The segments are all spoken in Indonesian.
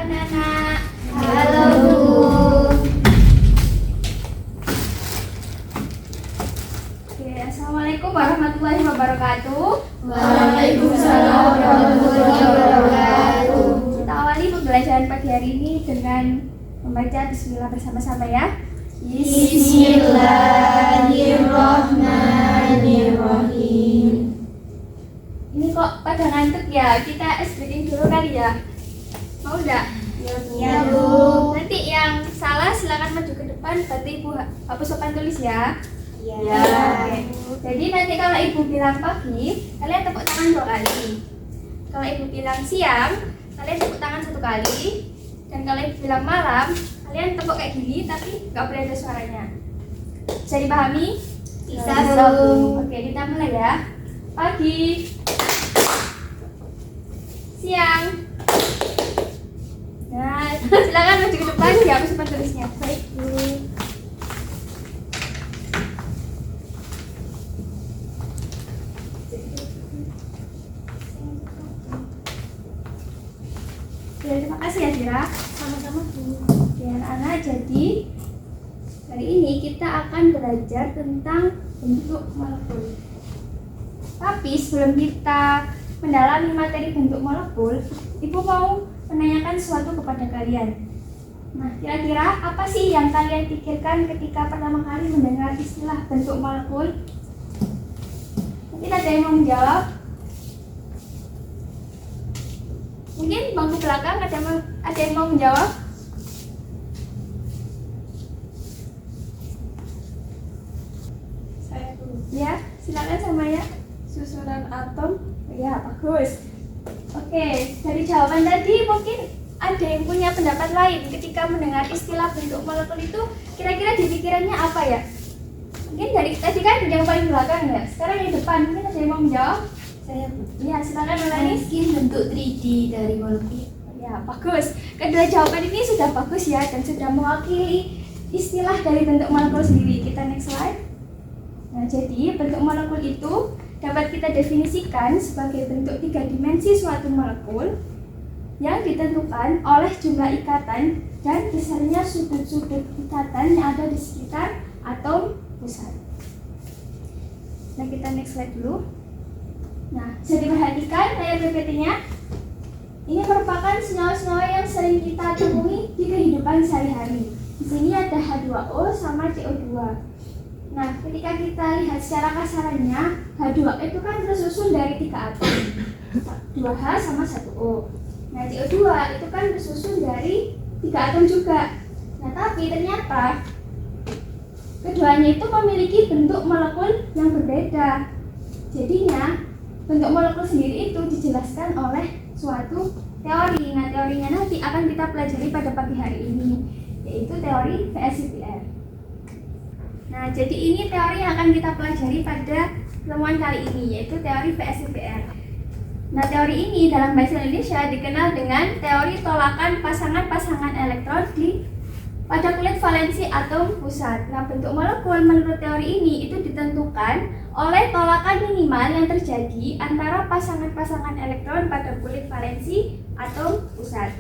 anak-anak. Halo Bu. Oke, Assalamualaikum warahmatullahi wabarakatuh. Waalaikumsalam warahmatullahi wabarakatuh. Kita awali pembelajaran pagi hari ini dengan membaca Bismillah bersama-sama ya. Bismillahirrahmanirrahim. Ini kok pada ngantuk ya? Kita ice breaking dulu kali ya. Mau enggak? Ya Bu. Nanti yang salah silakan maju ke depan, berarti Ibu hapus papan tulis ya. Ya. Oke. Jadi nanti kalau Ibu bilang pagi, kalian tepuk tangan 2 kali. Kalau Ibu bilang siang, kalian tepuk tangan 1 kali. Dan kalau Ibu bilang malam, kalian tepuk kayak gini, tapi nggak boleh ada suaranya. Bisa dipahami? Bisa, Bu. Oke, kita mulai ya. Pagi, siang. Nah, silakan maju ke depan, dihapus papan tulisnya. Baik, Bu. Ya, terima kasih ya Dira. Sama-sama Bu. Ya anak-anak, jadi hari ini kita akan belajar tentang bentuk molekul. Tapi sebelum kita mendalami materi bentuk molekul, Ibu mau menanyakan sesuatu kepada kalian. Nah, kira-kira apa sih yang kalian pikirkan ketika pertama kali mendengar istilah bentuk molekul? Mungkin ada yang mau menjawab? Mungkin bangku belakang ada yang mau menjawab? Saya dulu. Ya, silakan sama ya. Susunan atom. Ya, bagus. Oke, dari jawaban tadi mungkin ada yang punya pendapat lain ketika mendengar istilah bentuk molekul itu, kira-kira di pikirannya apa ya? Mungkin dari tadi kan yang paling belakang ya, sekarang yang depan, mungkin ada yang mau menjawab? Saya Bu. Ya, silakan Melani. Mungkin bentuk 3D dari molekul. Ya, bagus. Kedua jawaban ini sudah bagus ya, dan sudah mewakili istilah dari bentuk molekul sendiri. Kita next slide. Nah, jadi bentuk molekul itu dapat kita definisikan sebagai bentuk 3 dimensi suatu molekul yang ditentukan oleh jumlah ikatan dan besarnya sudut-sudut ikatan yang ada di sekitar atom pusat. Nah, kita next slide dulu. Nah, bisa diperhatikan layar PPT-nya. Ini merupakan senyawa-senyawa yang sering kita temui di kehidupan sehari-hari. Di sini ada H2O sama CO2. Nah, ketika kita lihat secara kasarannya, H2O itu kan tersusun dari 3 atom, 2H sama 1O. Nah, CO2 itu kan tersusun dari 3 atom juga. Nah, tapi ternyata keduanya itu memiliki bentuk molekul yang berbeda. Jadinya, bentuk molekul sendiri itu dijelaskan oleh suatu teori. Nah, teorinya nanti akan kita pelajari pada pagi hari ini, yaitu teori VSIPR. Nah, jadi ini teori yang akan kita pelajari pada pertemuan kali ini, yaitu teori VSIPR. Nah, teori ini dalam bahasa Indonesia dikenal dengan teori tolakan pasangan-pasangan elektron pada kulit valensi atom pusat. Nah, bentuk molekul menurut teori ini itu ditentukan oleh tolakan minimal yang terjadi antara pasangan-pasangan elektron pada kulit valensi atom pusat.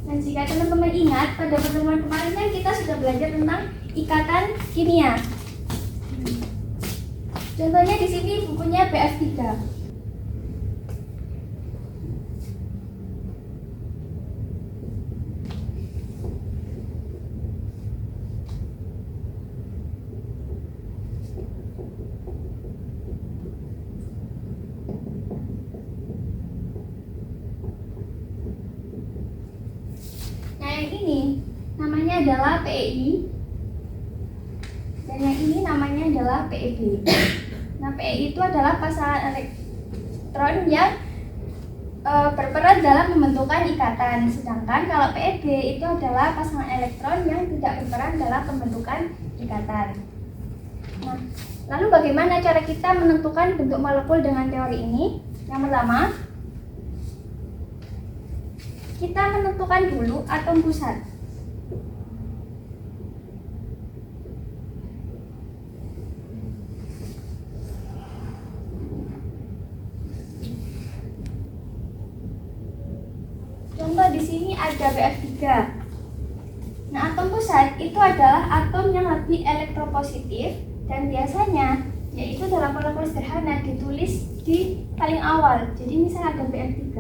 Dan jika teman-teman ingat, pada pertemuan kemarin kan kita sudah belajar tentang ikatan kimia. Contohnya di sini bukunya BF3. Yang ini namanya adalah PEI dan yang ini namanya adalah PEB. Nah, PEI itu adalah pasangan elektron yang berperan dalam pembentukan ikatan, sedangkan kalau PEB itu adalah pasangan elektron yang tidak berperan dalam pembentukan ikatan. Nah, lalu bagaimana cara kita menentukan bentuk molekul dengan teori ini? Yang pertama, kita menentukan dulu atom pusat. Contoh di sini ada BF3. Nah, atom pusat itu adalah atom yang lebih elektropositif dan biasanya yaitu dalam molekul sederhana ditulis di paling awal. Jadi misal ada BF3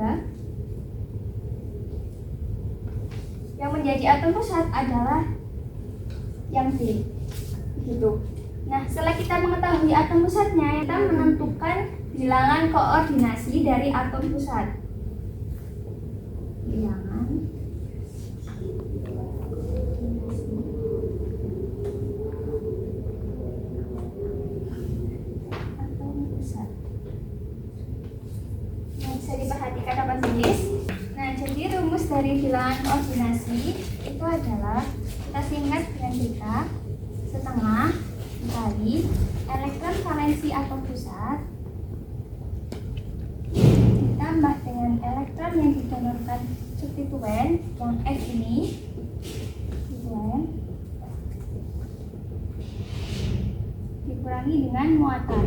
yang menjadi atom pusat adalah yang B. Gitu. Nah, setelah kita mengetahui atom pusatnya, kita menentukan bilangan koordinasi dari atom pusat. Bilangan atom pusat. Nah, bisa diperhatikan dapat tulis. Nah, jadi rumus dari bilangan koordinasi itu adalah kita singkat dengan beta setengah dikali elektron valensi atom pusat ditambah dengan elektron yang didonorkan substituen yang F ini dikurangi dengan muatan.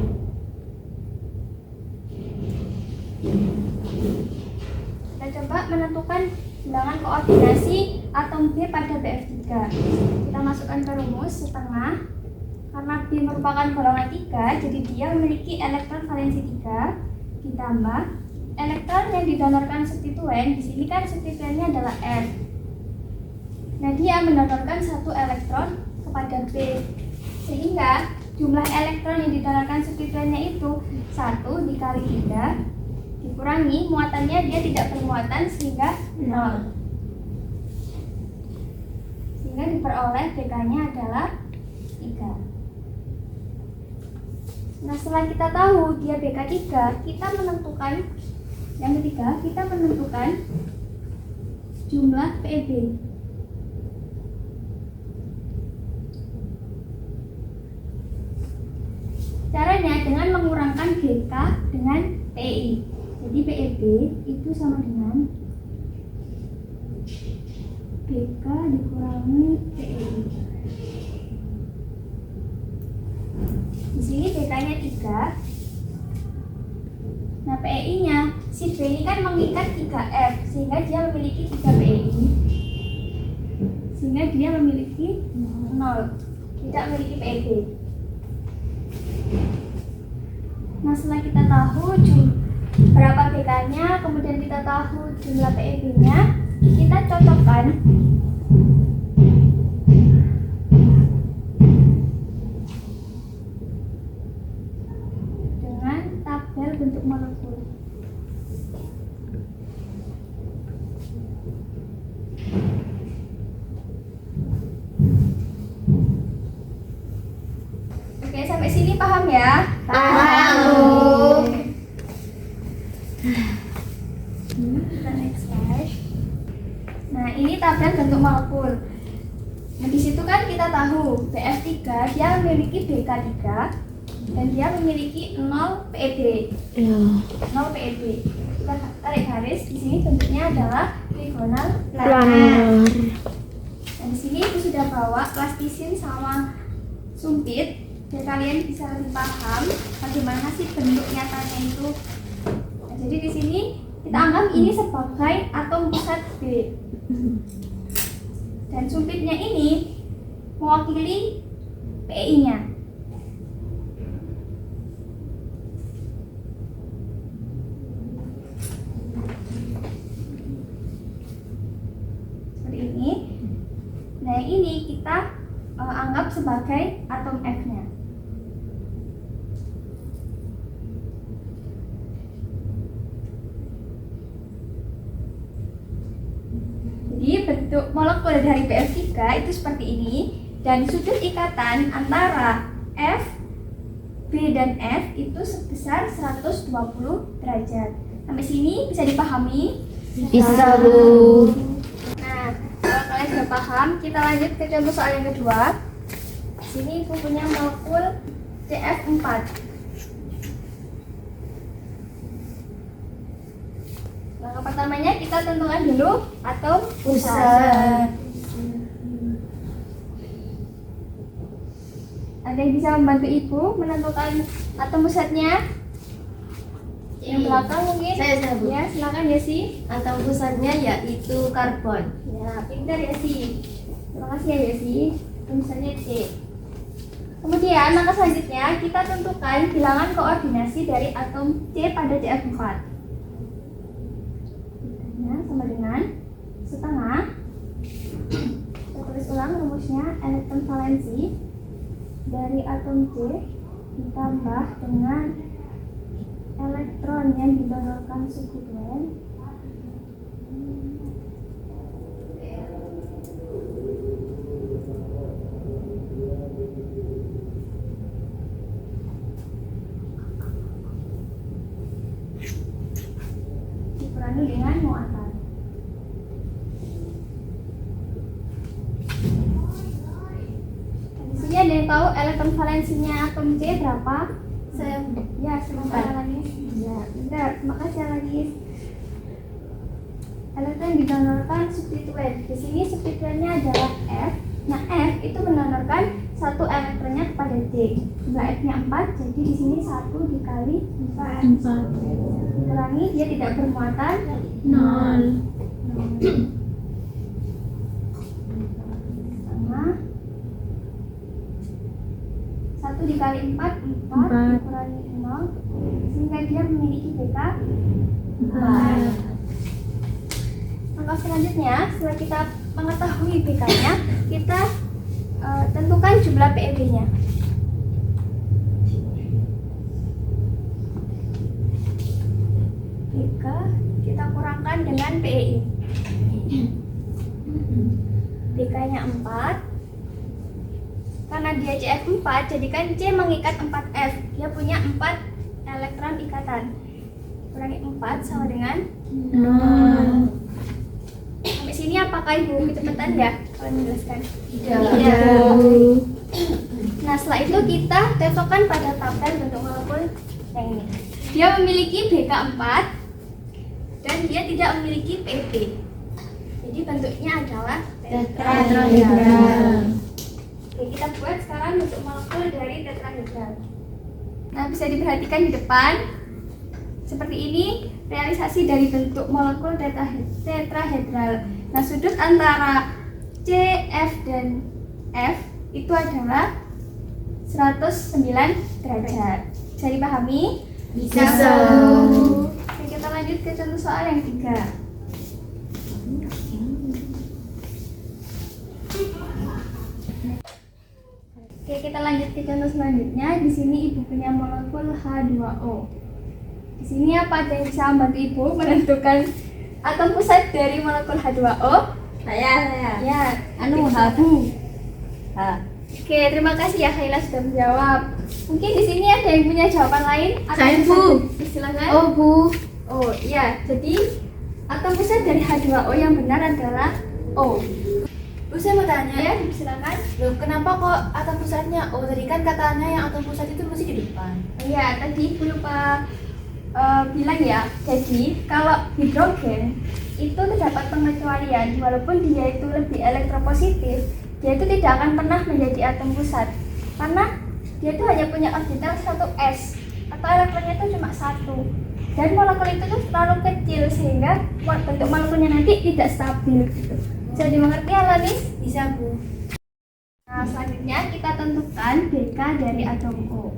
Kita coba menentukan bilangan koordinasi atom B pada BF3. Kita masukkan ke rumus setengah. Karena B merupakan golongan 3, jadi dia memiliki elektron valensi 3 ditambah elektron yang didonorkan substituen. Di sini kan substituennya adalah F. Nah, dia mendonorkan 1 elektron kepada B, sehingga jumlah elektron yang didonorkan substituennya itu 1 dikali 3 dikurangi muatannya, dia tidak bermuatan sehingga 0. Sehingga diperoleh BK-nya adalah 3. Nah, setelah kita tahu dia BK3, kita menentukan yang ketiga, kita menentukan jumlah PEB. Caranya dengan mengurangkan BK dengan PI. Jadi PEB itu sama dengan BK dikurangi PEI. Di sini BK-nya 3. Nah, PEI-nya si B ini kan mengikat 3F sehingga dia memiliki 3 PEI. Sehingga dia memiliki 0, tidak memiliki PEB. Nah, setelah kita tahu berapa BK-nya, kemudian kita tahu jumlah PEB-nya, kita cocokkan dengan tabel bentuk molekul. Oke, sampai sini paham ya? Paham. Kita next slide. Nah, ini tabel bentuk molekul. Nah, di situ kan kita tahu BF3 dia memiliki BK3 dan dia memiliki 0 PEB. 0 PEB. Kita tarik garis, di sini bentuknya adalah trigonal planar. Dan di sini itu sudah bawa plastisin sama sumpit, biar kalian bisa lebih paham bagaimana sih bentuk nyatanya itu. Nah, jadi di sini kita anggap ini sebagai atom pusat B. Dan sumpitnya ini mewakili PI-nya. Seperti ini. Nah, ini kita anggap sebagai atom F-nya. Jadi bentuk molekul dari BF3 itu seperti ini, dan sudut ikatan antara F, B dan F itu sebesar 120 derajat. Sampai sini bisa dipahami? Bisa, Bu. Nah, kalau kalian sudah paham, kita lanjut ke contoh soal yang kedua. Di sini ibu punya molekul CF4. Langkah pertamanya kita tentukan dulu atom pusat. Ada yang bisa membantu Ibu menentukan atom pusatnya? Yang belakang mungkin? Saya Bu. Ya, silakan ya sih. Atom pusatnya yaitu karbon. Ya, pintar ya sih. Terima kasih ya Yesi. Tulisannya C. Kemudian langkah selanjutnya kita tentukan bilangan koordinasi dari atom C pada CF4. Bilangannya sama dengan setengah. Kita tulis ulang rumusnya, elektron valensi dari atom C ditambah dengan elektron yang didonorkan substituen dikurangi dengan muatan. Di sini ada yang tahu elektron valensinya atom C berapa? Saya Ya, sebentar lagi. Ya, benar. Terima kasih lagi. Elektron didonorkan substituen. Di sini substituennya adalah F. Nah, F itu mendonorkan satu elektronnya kepada D. Jumlah F-nya 4, jadi di sini 1 dikali 4. Dikurangi, dia tidak bermuatan 0. sama 1 dikali 4 Empat. dikurangi 0 sehingga dia memiliki BK 4. Langkah selanjutnya, setelah kita mengetahui BK-nya, kita tentukan jumlah PeB-nya. BK kita kurangkan dengan PeI. BK-nya 4. Karena dia CF4, jadi kan C mengikat 4F. Dia punya 4 elektron ikatan. Kurangi 4 sama dengan 0. Sampai sini apakah Ibu kecepatan ya kalau menjelaskan? Tidak. Nah, setelah itu kita tetapkan pada tabel bentuk molekul yang ini. Dia memiliki BK4 dan dia tidak memiliki PP. Jadi bentuknya adalah Tetrahedral. Oke, kita buat sekarang bentuk molekul dari tetrahedral. Nah, bisa diperhatikan di depan. Seperti ini realisasi dari bentuk molekul tetrahedral. Nah, sudut antara C, F, dan F itu adalah 109 derajat. Bisa dipahami? Bisa. Oke, kita lanjut ke contoh soal yang 3. Oke, kita lanjut ke contoh selanjutnya. Di sini Ibu punya molekul H2O. Di sini apa ada yang bisa membantu Ibu menentukan atom pusat dari molekul H2O? Saya. Ya, Habu. Oke, terima kasih ya Khaila sudah menjawab. Mungkin di sini ada yang punya jawaban lain? Atau Saya, bisa Bu. Silakan. Bu. Oh iya, jadi atom pusat dari H2O yang benar adalah O. Bu, saya mau tanya. Ya, silakan. Loh, kenapa kok atom pusatnya? Oh, tadi kan katanya yang atom pusat itu mesti di depan. Iya, tadi Ibu lupa bilang ya. Jadi kalau hidrogen itu terdapat pengecualian, walaupun dia itu lebih elektropositif, dia itu tidak akan pernah menjadi atom pusat karena dia itu hanya punya orbital 1s atau elektronnya itu cuma 1, dan molekul itu tuh terlalu kecil sehingga bentuk molekulnya nanti tidak stabil gitu. Bisa dimengerti Alanis? Bisa, Bu. Nah, selanjutnya kita tentukan BK dari atom O.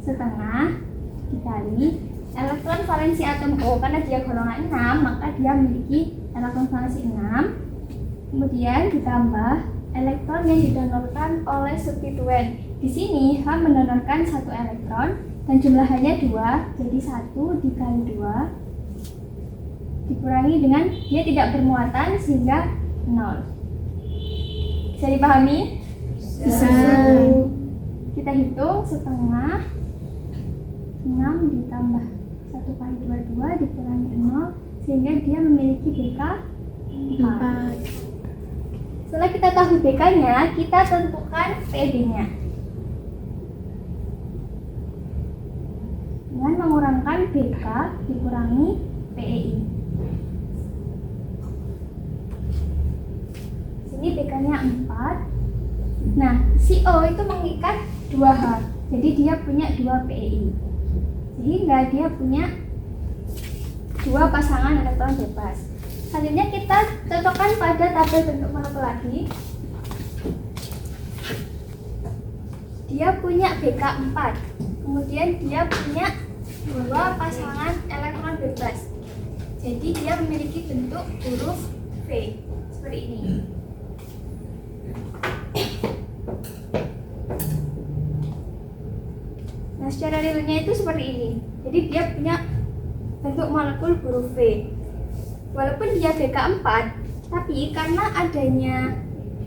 Setengah dikali elektron valensi atom O, karena dia golongan 6 maka dia memiliki elektron valensi 6. Kemudian ditambah elektron yang didonorkan oleh substituen. Di sini H mendonorkan 1 elektron dan jumlahnya 2, jadi 1 dikali 2 dikurangi dengan dia tidak bermuatan sehingga 0. Bisa dipahami? Bisa. Kita hitung setengah 6 ditambah 1 kali 22 dikurangi 0 sehingga dia memiliki BK 4. Setelah kita tahu BK-nya, kita tentukan PB-nya. BK dikurangi PEI. Sini BK-nya 4. Nah, si O itu mengikat 2H. Jadi dia punya 2 PEI. Sehingga dia punya 2 pasangan elektron bebas. Selanjutnya kita cocokkan pada tabel bentuk molekul lagi. Dia punya BK 4. Kemudian dia punya 2 pasangan elektron bebas. Jadi dia memiliki bentuk huruf V seperti ini. Nah, secara realnya itu seperti ini. Jadi dia punya bentuk molekul huruf V. Walaupun dia BK 4, tapi karena adanya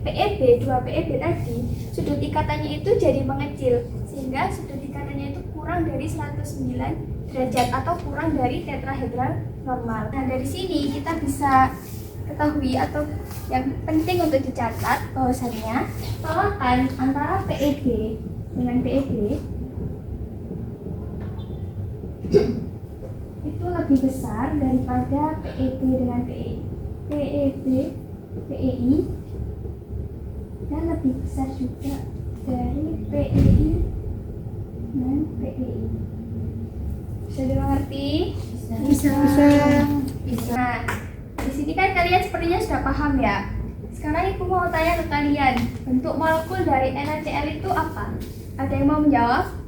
PEB, 2 PEB tadi, sudut ikatannya itu jadi mengecil, sehingga sudut ikatannya itu kurang dari 109 derajat atau kurang dari tetrahedral normal. Nah, dari sini kita bisa ketahui atau yang penting untuk dicatat bahwasannya tolakan antara PEB dengan PEB itu lebih besar daripada PEB dengan PEB, PEI, dan lebih besar juga dari PEI dan PEI. Bisa dimengerti? Bisa. Nah, di sini kan kalian sepertinya sudah paham ya. Sekarang Ibu mau tanya ke kalian, bentuk molekul dari NaCl itu apa? Ada yang mau menjawab?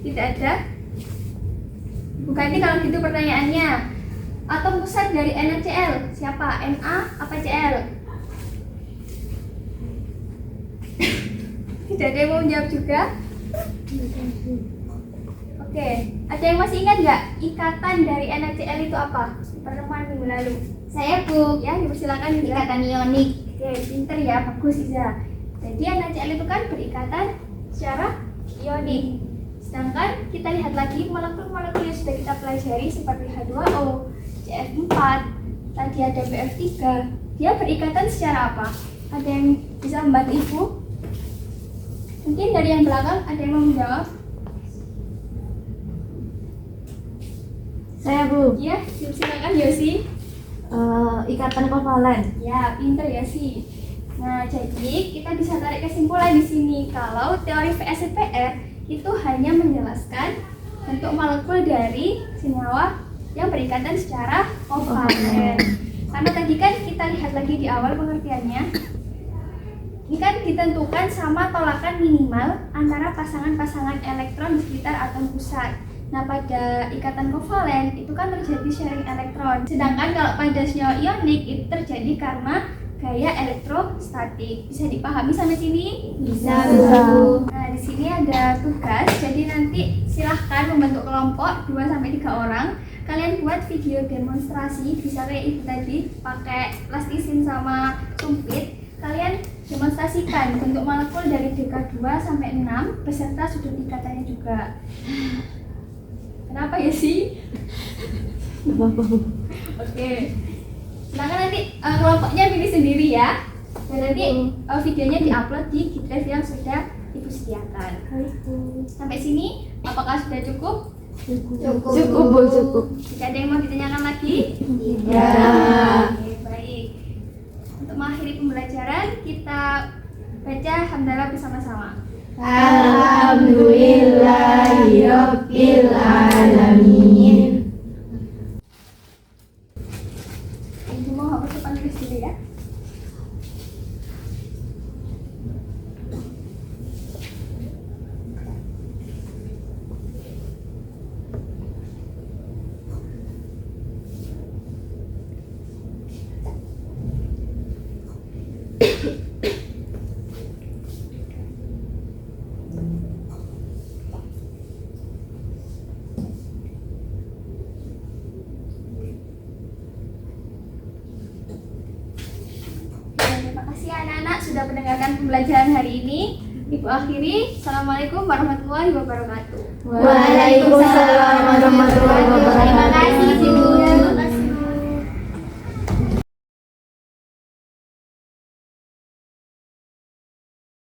Tidak ada? Bukan ini kalau gitu pertanyaannya. Atom pusat dari NaCl siapa? Na apa Cl? Tidak ada yang mau menjawab juga? Oke, ada yang masih ingat nggak ikatan dari NaCl itu apa? Pertemuan minggu lalu. Saya Bu, Ya, dipersilakan juga. ikatan ionik. Oke, pinter ya, bagus Iza. Jadi NaCl itu kan berikatan secara ionik. Sedangkan kita lihat lagi molekul-molekul yang sudah kita pelajari seperti H2O, CF4, tadi ada BF3. Dia berikatan secara apa? Ada yang bisa membantu Ibu? Mungkin dari yang belakang ada yang mau menjawab? Saya Bu, Ya, silakan Yosi. ikatan kovalen. Ya, pinter ya sih. Nah, jadi kita bisa tarik kesimpulan di sini kalau teori VSEPR itu hanya menjelaskan bentuk molekul dari senyawa yang berikatan secara kovalen. Karena tadi kan kita lihat lagi di awal pengertiannya, ini kan ditentukan sama tolakan minimal antara pasangan-pasangan elektron di sekitar atom pusat. Nah, pada ikatan kovalen itu kan terjadi sharing elektron. Sedangkan kalau pada senyawa ionik itu terjadi karena gaya elektrostatik. Bisa dipahami sampai sini? Bisa. Nah, di sini ada tugas. Jadi nanti silahkan membentuk kelompok 2 sampai 3 orang. Kalian buat video demonstrasi, bisa kayak itu tadi, pakai plastisin sama sumpit. Kalian demonstrasikan bentuk molekul dari DK2 sampai 6 beserta sudut ikatannya juga. Kenapa ya sih? Oke. Silakan nanti kelompoknya pilih sendiri ya. Dan nanti videonya diupload di Gitrev yang sudah Ibu sediakan. Sampai sini, apakah sudah cukup? Cukup. Jika ada yang mau ditanyakan lagi? Tidak. Oke, baik. Untuk mengakhiri pembelajaran, kita baca hamdalah bersama-sama. Alhamdulillahirabbil alamin. Ibu mau hapus depan tulis dulu ya. Terima kasih anak-anak sudah mendengarkan pembelajaran hari ini. Ibu akhiri. Assalamualaikum warahmatullahi wabarakatuh. Waalaikumsalam warahmatullahi wabarakatuh. Terima kasih, Ibu.